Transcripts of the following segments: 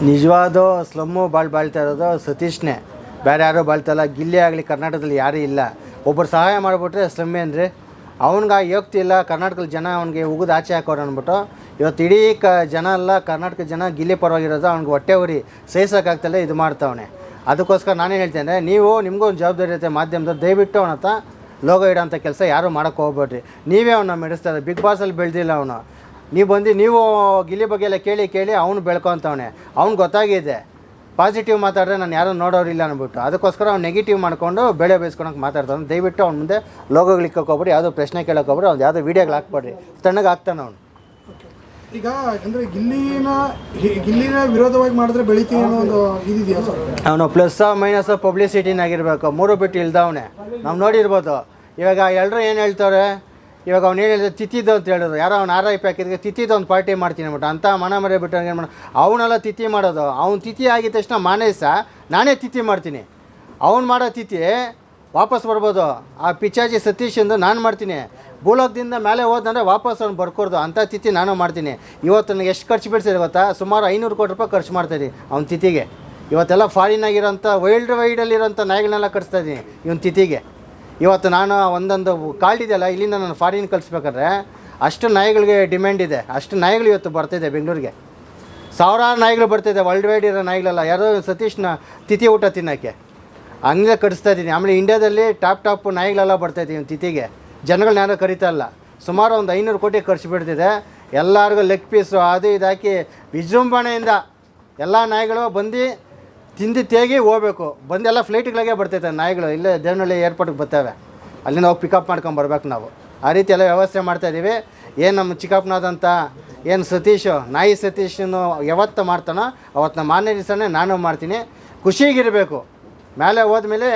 ನಿಜವಾದ ಸ್ಲಮ್ಮು ಬಾಳ್ತಾ ಇರೋದು ಸತೀಶ್ನೇ, ಬೇರೆ ಯಾರೂ ಬಾಳ್ತಾಯಿಲ್ಲ. ಗಿಲ್ಲಿ ಆಗಲಿ ಕರ್ನಾಟಕದಲ್ಲಿ ಯಾರೂ ಇಲ್ಲ. ಒಬ್ಬರು ಸಹಾಯ ಮಾಡಿಬಿಟ್ರೆ ಸ್ಲಮ್ಮೇ ಅಂದರೆ ಅವ್ನಿಗೆ ಯೋಗ್ತಿ ಇಲ್ಲ. ಕರ್ನಾಟಕದ ಜನ ಅವ್ನಿಗೆ ಉಗಿದು ಆಚೆ ಹಾಕೋರು ಅಂದ್ಬಿಟ್ಟು ಇವತ್ತು ಇಡೀ ಜನ ಎಲ್ಲ ಕರ್ನಾಟಕದ ಜನ ಗಿಲ್ಲಿ ಪರವಾಗಿರೋದು ಅವ್ನಿಗೆ ಹೊಟ್ಟೆ ಉರಿ ಸಹಿಸೋಕ್ಕಾಗ್ತಲ್ಲ ಇದು ಮಾಡ್ತಾವನೆ. ಅದಕ್ಕೋಸ್ಕರ ನಾನೇನು ಹೇಳ್ತೇನೆ, ನೀವು ನಿಮಗೂ ಒಂದು ಜವಾಬ್ದಾರಿ ಇರುತ್ತೆ ಮಾಧ್ಯಮದವ್ರು, ದಯವಿಟ್ಟು ಅವನ ಹತ್ರ ಲೋಗೋ ಇಡೋಂಥ ಕೆಲಸ ಯಾರೂ ಮಾಡೋಕ್ಕೆ ಹೋಗ್ಬೇಡ್ರಿ. ನೀವೇ ಅವನ್ನ ಮೆಡಿಸ್ತಾರೆ. ಬಿಗ್ ಬಾಸಲ್ಲಿ ಬೆಳೆದಿಲ್ಲ ಅವನು. ನೀವು ಬಂದು ನೀವು ಗಿಲ್ಲಿ ಬಗ್ಗೆ ಎಲ್ಲ ಕೇಳಿ ಅವ್ನು ಬೆಳ್ಕೊತವನೆ. ಅವ್ನಿಗೆ ಗೊತ್ತಾಗಿದೆ ಪಾಸಿಟಿವ್ ಮಾತಾಡಿದ್ರೆ ನಾನು ಯಾರೂ ನೋಡೋರಿಲ್ಲ ಅಂದ್ಬಿಟ್ಟು. ಅದಕ್ಕೋಸ್ಕರ ಅವ್ನು ನೆಗೆಟಿವ್ ಮಾಡ್ಕೊಂಡು ಬೆಳೆ ಬೇಯಿಸ್ಕೊಳಕ್ಕೆ ಮಾತಾಡ್ತಾನೆ. ದಯವಿಟ್ಟು ಅವ್ನ ಮುಂದೆ ಲೋಗೋಗಳಿಗೆ ಹೋಗ್ಬಿಡಿ, ಯಾವುದೋ ಪ್ರಶ್ನೆ ಕೇಳೋಕೆ ಹೋಗ್ಬಿಡಿ, ಅವ್ನು ಯಾವುದೋ ವೀಡಿಯೋಗಳು ಹಾಕ್ಬೇಡ್ರಿ, ತಣ್ಣಗೆ ಹಾಕ್ತಾನೆ ಅವನು. ಈಗ ಅಂದರೆ ಗಿಲ್ಲಿನ ವಿರೋಧವಾಗಿ ಮಾಡಿದ್ರೆ ಬೆಳಿತೀನಿ ಅನ್ನೋ ಒಂದು ಇದಿದೆಯಾ ಸರ್? ಅವನು ಪ್ಲಸ್ ಮೈನಸ್ ಪಬ್ಲಿಸಿಟಿನಾಗಿರ್ಬೇಕು, ಮೂರು ಬಿಟ್ಟು ಇಲ್ದವನೇ. ನಾವು ನೋಡಿರ್ಬೋದು. ಇವಾಗ ಎಲ್ಲರೂ ಏನು ಹೇಳ್ತಾರೆ, ಇವಾಗ ಅವ್ನು ಏನು ಹೇಳಿದ್ರೆ ತಿಥಿದು ಅಂತ ಹೇಳಿದ್ರು. ಯಾರೋ ಅವ್ನು RIP ಹಾಕಿದ್ರೆ ತಿಥಿದು ಒಂದು ಪಾರ್ಟಿ ಮಾಡ್ತೀನಿ ಅಂದ್ಬಿಟ್ಟು ಅಂಥ ಮನ ಮರೆ ಬಿಟ್ಟು ಏನು ಮಾಡೋ ಅವನೆಲ್ಲ ತಿಥಿ ಮಾಡೋದು. ಅವ್ನು ತಿಥಿ ಆಗಿದ ತಕ್ಷಣ ಮಾನೇಸ ನಾನೇ ತಿಥಿ ಮಾಡ್ತೀನಿ. ಅವ್ನು ಮಾಡೋ ತಿಥಿ ವಾಪಸ್ ಬರ್ಬೋದು. ಆ ಪಿಚಾಜಿ ಸತೀಶಂದು ನಾನು ಮಾಡ್ತೀನಿ. ಭೂಲೋಕದಿಂದ ಮೇಲೆ ಹೋದಂದರೆ ವಾಪಸ್ ಅವ್ನು ಬರ್ಕೊಡ್ದು ಅಂಥ ತಿಥಿ ನಾನು ಮಾಡ್ತೀನಿ. ಇವತ್ತು ನನಗೆ ಎಷ್ಟು ಖರ್ಚು ಬಿಡಿಸಿದೆ ಗೊತ್ತಾ? ಸುಮಾರು 500 ಕೋಟಿ ರೂಪಾಯಿ ಖರ್ಚು ಮಾಡ್ತಾಯಿದ್ದೀನಿ ಅವ್ನ ತಿಥಿಗೆ. ಇವತ್ತೆಲ್ಲ ಫಾರಿನಾಗಿರೋಂಥ ವೈಡಲ್ಲಿರೋಂಥ ನಾಯಿಗಳನ್ನೆಲ್ಲ ಕಳಿಸ್ತಾಯಿದ್ದೀನಿ ಇವನು ತಿಥಿಗೆ. ಇವತ್ತು ನಾನು ಒಂದೊಂದು ಕಾಲ್ಡಿದೆಯಲ್ಲ, ಇಲ್ಲಿಂದ ನಾನು ಫಾರಿನ್ ಕಳಿಸ್ಬೇಕಾದ್ರೆ ಅಷ್ಟು ನಾಯಿಗಳಿಗೆ ಡಿಮ್ಯಾಂಡ್ ಇದೆ. ಅಷ್ಟು ನಾಯಿಗಳು ಇವತ್ತು ಬರ್ತಾಯಿದೆ ಬೆಂಗಳೂರಿಗೆ. ಸಾವಿರಾರು ನಾಯಿಗಳು ಬರ್ತಾಯಿದೆ, ವರ್ಲ್ಡ್ ವೈಡ್ ಇರೋ ನಾಯಿಗಳೆಲ್ಲ. ಯಾರೋ ಸತೀಶ್ನ ತಿಥಿ ಊಟ ತಿನ್ನೋಕ್ಕೆ ಹಂಗೆ ಕಳಿಸ್ತಾ ಇದ್ದೀನಿ. ಆಮೇಲೆ ಇಂಡಿಯಾದಲ್ಲಿ ಟಾಪ್ ನಾಯಿಗಳೆಲ್ಲ ಬರ್ತಾಯಿದ್ದೀವಿ ತಿಥಿಗೆ. ಜನಗಳನ್ನ ಯಾರೂ ಕರಿತಾ ಇಲ್ಲ. ಸುಮಾರು ಒಂದು 500 ಕೋಟಿ ಖರ್ಚು ಬಿಡ್ತಿದೆ. ಎಲ್ಲರಿಗೂ ಲೆಗ್ ಪೀಸು ಅದು ಇದು ಹಾಕಿ ವಿಜೃಂಭಣೆಯಿಂದ ಎಲ್ಲ ನಾಯಿಗಳು ಬಂದು ತಿಂದು ತೇಗಿ ಹೋಗ್ಬೇಕು. ಬಂದೆಲ್ಲ ಫ್ಲೈಟ್ಗಳಿಗೆ ಬರ್ತೈತೆ ನಾಯಿಗಳು. ಇಲ್ಲೇ ದೇವನಹಳ್ಳಿ ಏರ್ಪೋರ್ಟ್ಗೆ ಬರ್ತವೆ. ಅಲ್ಲಿಂದ ಹೋಗಿ ಪಿಕಪ್ ಮಾಡ್ಕೊಂಡು ಬರ್ಬೇಕು ನಾವು. ಆ ರೀತಿ ಎಲ್ಲ ವ್ಯವಸ್ಥೆ ಮಾಡ್ತಾಯಿದ್ದೀವಿ. ಏನು ನಮ್ಮ ಚಿಕ್ಕಪ್ಪನಾದಂಥ ಏನು ಸತೀಶು, ನಾಯಿ ಸತೀಶನು ಯಾವತ್ತು ಮಾಡ್ತಾನೋ ಅವತ್ತು ನಮ್ಮ ಮಾನ್ಯ ದಿವಸನೇ ನಾನು ಮಾಡ್ತೀನಿ. ಖುಷಿಗಿರಬೇಕು. ಮೇಲೆ ಹೋದ್ಮೇಲೆ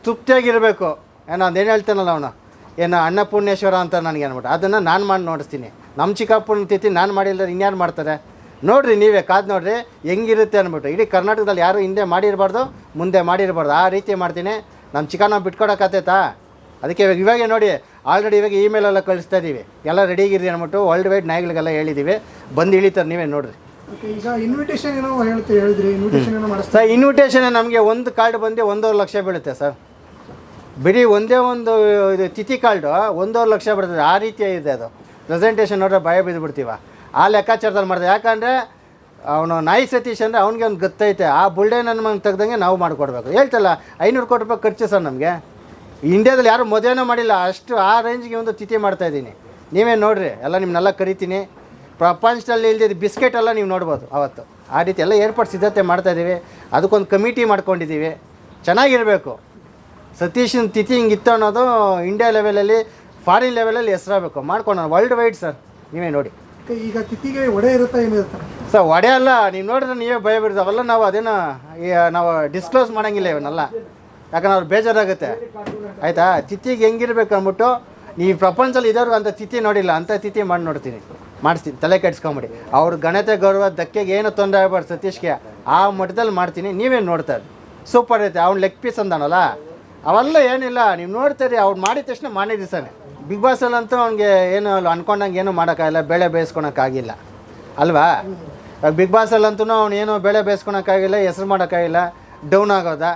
ತೃಪ್ತಿಯಾಗಿರಬೇಕು. ಏನೋ ಅದೇನು ಹೇಳ್ತಾನಲ್ಲ ಅವನು, ಏನು ಅನ್ನಪೂರ್ಣೇಶ್ವರ ಅಂತ ನನಗೆ ಅಂದ್ಬಿಟ್ಟು ಅದನ್ನು ನಾನು ಮಾಡಿ ನೋಡಿಸ್ತೀನಿ. ನಮ್ಮ ಚಿಕ್ಕಪ್ಪನ ತಿಥಿ ನಾನು ಮಾಡಿಲ್ಲದ್ರೆ ಇನ್ಯಾರು ಮಾಡ್ತಾರೆ? ನೋಡಿರಿ, ನೀವೇ ಕಾದು ನೋಡಿರಿ ಹೆಂಗಿರುತ್ತೆ ಅಂದ್ಬಿಟ್ಟು. ಇಡೀ ಕರ್ನಾಟಕದಲ್ಲಿ ಯಾರು ಹಿಂದೆ ಮಾಡಿರಬಾರ್ದು, ಮುಂದೆ ಮಾಡಿರಬಾರ್ದು. ಆ ರೀತಿ ಮಾಡ್ತೀನಿ. ನಮ್ಮ ಚಿಕನ್ನ ಬಿಟ್ಕೊಡೋಕ್ಕಾಗ್ತೈತಾ? ಅದಕ್ಕೆ ಇವಾಗೆ ನೋಡಿ, ಆಲ್ರೆಡಿ ಇವಾಗ ಇಮೇಲೆಲ್ಲ ಕಳಿಸ್ತಾ ಇದ್ದೀವಿ. ಎಲ್ಲ ರೆಡಿಗಿರಿ ಅಂದ್ಬಿಟ್ಟು ವರ್ಲ್ಡ್ ವೈಡ್ ನಾಯಿಗಳಿಗೆಲ್ಲ ಹೇಳಿದ್ದೀವಿ. ಬಂದು ಇಳಿತಾರೆ, ನೀವೇ ನೋಡಿರಿ. ಈಗ ಇನ್ವಿಟೇಷನ್ ಏನೋ ಹೇಳಿದ್ರಿ, ಇನ್ವಿಟೇಷನ್ ಏನೋ ಮಾಡಿಸ್ತಾ ಸರ್, ಇನ್ವಿಟೇಷನ್ ನಮಗೆ ಒಂದು ಕಾರ್ಡ್ ಬಂದು 1.5 ಲಕ್ಷ ಬೀಳುತ್ತೆ ಸರ್. ಬರೀ ಒಂದೇ ಒಂದು ಇದು ತಿಥಿ ಕಾರ್ಡು 1.5 ಲಕ್ಷ ಬರ್ತದೆ. ಆ ರೀತಿ ಇದೆ ಅದು. ಪ್ರೆಸೆಂಟೇಷನ್ ನೋಡ್ರೆ ಭಯ ಬಿದ್ದುಬಿಡ್ತೀವ. ಆ ಲೆಕ್ಕಾಚಾರದಲ್ಲಿ ಮಾಡಿದೆ. ಯಾಕಂದರೆ ಅವನು ನಾಯಿ ಸತೀಶ್ ಅಂದರೆ ಅವ್ನಿಗೆ ಒಂದು ಗೊತ್ತೈತೆ. ಆ ಬುಲ್ಡೆ ನನ್ನ ಮನೆ ತೆಗ್ದಂಗೆ ನಾವು ಮಾಡಿಕೊಡ್ಬೇಕು. ಹೇಳ್ತಲ್ಲ 500 ಕೋಟಿ ರೂಪಾಯಿ ಖರ್ಚು ಸರ್ ನಮಗೆ. ಇಂಡಿಯಾದಲ್ಲಿ ಯಾರು ಮದುವೆನೂ ಮಾಡಿಲ್ಲ. ಅಷ್ಟು ಆ ರೇಂಜ್ಗೆ ಒಂದು ತಿಥಿ ಮಾಡ್ತಾಯಿದ್ದೀನಿ. ನೀವೇ ನೋಡಿರಿ, ಎಲ್ಲ ನಿಮ್ಮನ್ನೆಲ್ಲ ಕರಿತೀನಿ. ಪ್ರಪಂಚದಲ್ಲಿ ಇಲ್ದಿದ್ದು ಬಿಸ್ಕೆಟ್ ಎಲ್ಲ ನೀವು ನೋಡ್ಬೋದು ಅವತ್ತು. ಆ ರೀತಿ ಎಲ್ಲ ಏರ್ಪಾಡು ಸಿದ್ಧತೆ ಮಾಡ್ತಾಯಿದ್ದೀವಿ. ಅದಕ್ಕೊಂದು ಕಮಿಟಿ ಮಾಡ್ಕೊಂಡಿದ್ದೀವಿ. ಚೆನ್ನಾಗಿರಬೇಕು. ಸತೀಶನ ತಿಥಿ ಹಿಂಗಿತ್ತು ಅನ್ನೋದು ಇಂಡಿಯಾ ಲೆವೆಲಲ್ಲಿ, ಫಾರಿನ್ ಲೆವೆಲಲ್ಲಿ ಹೆಸರಾಗಬೇಕು. ಮಾಡ್ಕೊಂಡು ವರ್ಲ್ಡ್ ವೈಡ್ ಸರ್, ನೀವೇ ನೋಡಿ. ಈಗ ತಿಥಿಗೆ ಒಡೆ ಇರುತ್ತಾ ಏನಿರುತ್ತೆ ಸರ್? ಒಡೆ ಅಲ್ಲ, ನೀವು ನೋಡಿದ್ರೆ ನೀವೇ ಭಯ ಬಿಡ್ತೀವಿ. ಅವೆಲ್ಲ ನಾವು ಅದೇನೋ ನಾವು ಡಿಸ್ಕ್ಲೋಸ್ ಮಾಡೋಂಗಿಲ್ಲ ಇವನ್ನೆಲ್ಲ. ಯಾಕಂದ್ರೆ ಅವ್ರು ಬೇಜಾರಾಗುತ್ತೆ. ಆಯಿತಾ? ತಿಥಿಗೆ ಹೆಂಗಿರ್ಬೇಕು ಅಂದ್ಬಿಟ್ಟು ನೀವು ಪ್ರಪಂಚದಲ್ಲಿ ಇದ್ದವ್ರಿಗೆ ಅಂಥ ತಿಥಿ ನೋಡಿಲ್ಲ. ಅಂಥ ತಿಥಿ ಮಾಡಿ ನೋಡ್ತೀನಿ, ಮಾಡಿಸ್ತೀನಿ. ತಲೆ ಕೆಡ್ಸ್ಕೊಂಬಿಡಿ. ಅವ್ರ ಘನತೆ ಗೌರವ ಧಕ್ಕೆಗೆ ಏನು ತೊಂದರೆ ಆಗಬಾರ್ದು ಸತೀಶ್ಗೆ. ಆ ಮಟ್ಟದಲ್ಲಿ ಮಾಡ್ತೀನಿ. ನೀವೇ ನೋಡ್ತಾರೆ. ಸೂಪರ್ ಐತೆ. ಅವ್ನು ಲೆಗ್ ಪೀಸ್ ಅಂದಾನಲ್ಲ, ಅವೆಲ್ಲ ಏನಿಲ್ಲ. ನೀವು ನೋಡ್ತೀರಿ. ಅವ್ರು ಮಾಡಿದ ತಕ್ಷಣ ಮಾನೇ ದಿವಸನೇ. ಬಿಗ್ ಬಾಸಲ್ಲಂತೂ ಅವ್ನಿಗೆ ಏನು ಅಂದ್ಕೊಂಡಂಗೆ ಏನೂ ಮಾಡೋಕ್ಕಾಗಿಲ್ಲ, ಬೇಳೆ ಬೇಯಿಸ್ಕೊಳಕ್ಕಾಗಿಲ್ಲ ಅಲ್ವಾ? ಬಿಗ್ ಬಾಸಲ್ಲಂತೂ ಅವ್ನು ಏನೋ ಬೇಳೆ ಬೇಯಿಸ್ಕೊಳಕ್ಕಾಗಿಲ್ಲ, ಹೆಸ್ರು ಮಾಡೋಕ್ಕಾಗಿಲ್ಲ, ಡೌನ್ ಆಗೋದ.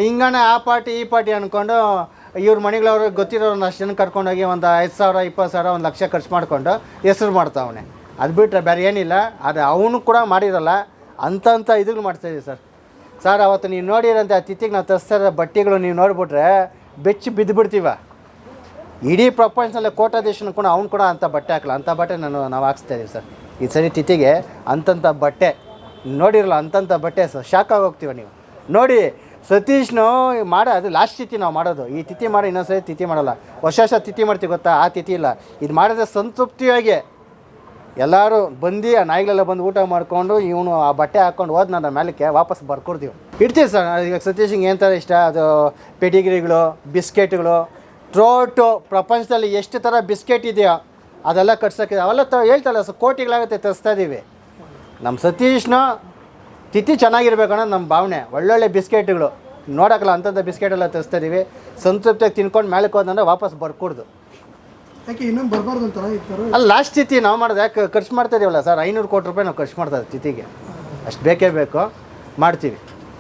ಹಿಂಗಣ ಆ ಪಾರ್ಟಿ ಈ ಪಾರ್ಟಿ ಅಂದ್ಕೊಂಡು ಇವ್ರ ಮನೆಗಳವ್ರಿಗೆ ಗೊತ್ತಿರೋರನ್ನ ಅಷ್ಟು ಜನ ಕರ್ಕೊಂಡೋಗಿ ಒಂದು 5,000 20,000 1 ಲಕ್ಷ ಖರ್ಚು ಮಾಡಿಕೊಂಡು ಹೆಸ್ರು ಮಾಡ್ತಾವನೆ. ಅದು ಬಿಟ್ಟರೆ ಬೇರೆ ಏನಿಲ್ಲ. ಆದರೆ ಅವನು ಕೂಡ ಮಾಡಿರಲ್ಲ. ಅಂಥ ಇದುಗಳು ಮಾಡ್ತಾಯಿದ್ದೀವಿ ಸರ್. ಸರ್, ಅವತ್ತು ನೀವು ನೋಡಿರೋಂಥ ಆ ತಿಥಿಗೆ ನಾವು ತರಿಸ್ತಾ ಇರೋ ಬಟ್ಟೆಗಳು ನೀವು ನೋಡಿಬಿಟ್ರೆ ಬೆಚ್ಚಿ ಬಿದ್ದುಬಿಡ್ತೀವ. ಇಡೀ ಪ್ರಪಂಚದಲ್ಲೇ ಕೋಟಾಧೀಶನು ಕೂಡ ಅವ್ನು ಕೂಡ ಅಂಥ ಬಟ್ಟೆ ಹಾಕಲ್ಲ. ಅಂಥ ಬಟ್ಟೆ ನಾವು ಹಾಕ್ಸ್ತಾಯಿದ್ದೀವಿ ಸರ್. ಈ ಸರಿ ತಿಥಿಗೆ ಅಂಥಂಥ ಬಟ್ಟೆ ನೋಡಿರಲ್ಲ. ಅಂಥಂಥ ಬಟ್ಟೆ ಸರ್, ಶಾಕ್ ಆಗೋಗ್ತೀವ ನೀವು ನೋಡಿ. ಸತೀಶ್ನು ಅದು ಲಾಸ್ಟ್ ತಿಥಿ ನಾವು ಮಾಡೋದು. ಈ ತಿಥಿ ಮಾಡಿ ಇನ್ನೊಂದ್ಸರಿ ತಿಥಿ ಮಾಡೋಲ್ಲ. ವರ್ಷ ತಿಥಿ ಮಾಡ್ತೀವಿ ಗೊತ್ತಾ? ಆ ತಿಥಿ ಇಲ್ಲ. ಇದು ಮಾಡಿದ್ರೆ ಸಂತೃಪ್ತಿಯಾಗಿ ಎಲ್ಲರೂ ಬಂದು ಆ ನಾಯಿಗಳೆಲ್ಲ ಬಂದು ಊಟ ಮಾಡಿಕೊಂಡು ಇವನು ಆ ಬಟ್ಟೆ ಹಾಕ್ಕೊಂಡು ಹೋದ್ ನನ್ನ ಮೇಲಕ್ಕೆ ವಾಪಸ್ ಬರ್ಕೊಡ್ತೀವಿ. ಇಡ್ತೀವಿ ಸರ್. ಈಗ ಸತೀಶಿಗೆ ಏನು ಥರ ಇಷ್ಟ ಅದು ಪೆಡಿಗ್ರಿಗಳು, ಬಿಸ್ಕೆಟ್ಗಳು, ಟ್ರೋಟು ಪ್ರಪಂಚದಲ್ಲಿ ಎಷ್ಟು ಥರ ಬಿಸ್ಕೆಟ್ ಇದೆಯೋ ಅದೆಲ್ಲ ಕಟ್ಸೋಕ್ಕೆ ಅವೆಲ್ಲ ಹೇಳ್ತಲ್ಲ ಸರ್, ಕೋಟಿಗಳಾಗುತ್ತೆ ತರಿಸ್ತಾ ಇದ್ದೀವಿ. ನಮ್ಮ ಸತೀಶ್ನ ತಿಥಿ ಚೆನ್ನಾಗಿರ್ಬೇಕು ಅನ್ನೋದು ನಮ್ಮ ಭಾವನೆ. ಒಳ್ಳೊಳ್ಳೆ ಬಿಸ್ಕೆಟ್ಗಳು ನೋಡೋಕ್ಕಲ್ಲ ಅಂಥದ್ದು ಬಿಸ್ಕೆಟೆಲ್ಲ ತರಿಸ್ತಾ ಇದ್ದೀವಿ. ಸಂತೃಪ್ತಿಯಾಗಿ ತಿನ್ಕೊಂಡು ಮೇಲಕ್ಕೆ ಹೋದಂದ್ರೆ ವಾಪಸ್ ಬರ್ಕೊಡ್ದು. ಯಾಕೆ ಇನ್ನೊಂದು ಬರಬಾರ್ದು ಅಂತಾರ? ಅಲ್ಲ, ಲಾಸ್ಟ್ ತಿಥಿ ನಾವು ಮಾಡೋದು ಯಾಕೆ ಖರ್ಚು ಮಾಡ್ತಾ ಇದೀವಲ್ಲ ಸರ್. 500 ಕೋಟಿ ರೂಪಾಯಿ ನಾವು ಖರ್ಚು ಮಾಡ್ತಾ ಇದ್ದೀವಿ ತಿಥಿಗೆ. ಅಷ್ಟು ಬೇಕೇ ಬೇಕು, ಮಾಡ್ತೀವಿ.